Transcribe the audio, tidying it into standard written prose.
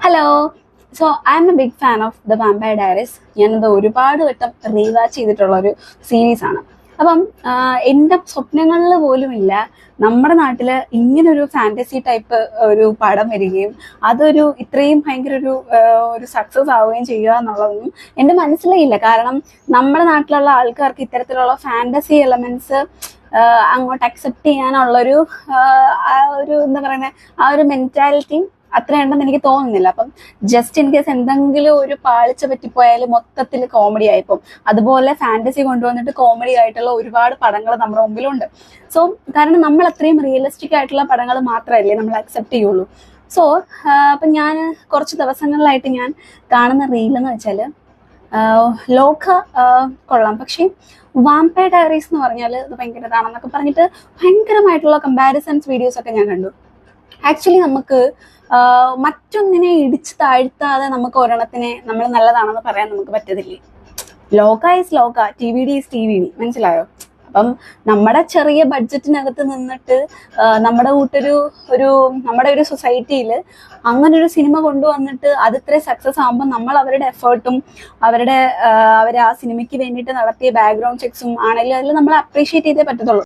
Hello. So I am a big fan of the vampire diaries. ഞാനത് ഒരുപാട് വട്ടം rewatch ചെയ്തിട്ടുള്ള ഒരു സീരീസ് ആണ്. അപ്പം എൻ്റെ സ്വപ്നങ്ങളിൽ പോലുമില്ല നമ്മുടെ നാട്ടിൽ ഇങ്ങനൊരു ഫാൻറ്റസി ടൈപ്പ് ഒരു പടം വരികയും അതൊരു ഇത്രയും ഭയങ്കര ഒരു സക്സസ് ആവുകയും ചെയ്യുക എന്നുള്ളതൊന്നും എൻ്റെ മനസ്സിലേയില്ല. കാരണം നമ്മുടെ നാട്ടിലുള്ള ആൾക്കാർക്ക് ഇത്തരത്തിലുള്ള ഫാൻറ്റസി എലമെന്റ്സ് അങ്ങോട്ട് അക്സെപ്റ്റ് ചെയ്യാനുള്ളൊരു എന്താ പറയുന്നത്, ആ ഒരു മെന്റാലിറ്റി അത്രയുണ്ടെന്ന് എനിക്ക് തോന്നുന്നില്ല. അപ്പം ജസ്റ്റ് ഇൻ കേസ് എന്തെങ്കിലും ഒരു പാളിച്ച പറ്റിപ്പോയാലും മൊത്തത്തിൽ കോമഡി ആയിപ്പോൾ. അതുപോലെ ഫാന്റസി കൊണ്ടുവന്നിട്ട് കോമഡി ആയിട്ടുള്ള ഒരുപാട് പടങ്ങൾ നമ്മുടെ മുമ്പിലുണ്ട്. സോ കാരണം നമ്മൾ അത്രയും റിയലിസ്റ്റിക് ആയിട്ടുള്ള പടങ്ങൾ മാത്രമല്ലേ നമ്മൾ അക്സെപ്റ്റ് ചെയ്യുള്ളൂ. സോ അപ്പം ഞാൻ കുറച്ച് ദിവസങ്ങളിലായിട്ട് ഞാൻ കാണുന്ന റീലെന്ന് വെച്ചാൽ ലോക കൊള്ളാം, പക്ഷേ വാമ്പയർ ഡയറീസ് എന്ന് പറഞ്ഞാൽ ഇത് ഭയങ്കര ഇതാണെന്നൊക്കെ പറഞ്ഞിട്ട് ഭയങ്കരമായിട്ടുള്ള കമ്പാരിസൺസ് വീഡിയോസ് ഒക്കെ ഞാൻ കണ്ടു. ആക്ച്വലി നമുക്ക് മറ്റൊന്നിനെ ഇടിച്ച് താഴ്ത്താതെ നമുക്ക് ഒരെണ്ണത്തിനെ നമ്മൾ നല്ലതാണെന്ന് പറയാൻ നമുക്ക് പറ്റത്തില്ലേ. Loka is Loka, T V D is T V D, മനസ്സിലായോ? അപ്പം നമ്മുടെ ചെറിയ ബഡ്ജറ്റിനകത്ത് നിന്നിട്ട് നമ്മുടെ നമ്മുടെ ഒരു സൊസൈറ്റിയിൽ അങ്ങനെ ഒരു സിനിമ കൊണ്ടുവന്നിട്ട് അത് ഇത്രയും സക്സസ് ആകുമ്പോൾ നമ്മൾ അവരുടെ എഫേർട്ടും അവർ ആ സിനിമയ്ക്ക് വേണ്ടിയിട്ട് നടത്തിയ ബാക്ക്ഗ്രൗണ്ട് ചെക്സും ആണെങ്കിലും അതിൽ നമ്മൾ അപ്രീഷിയേറ്റ് ചെയ്തേ പറ്റത്തുള്ളൂ.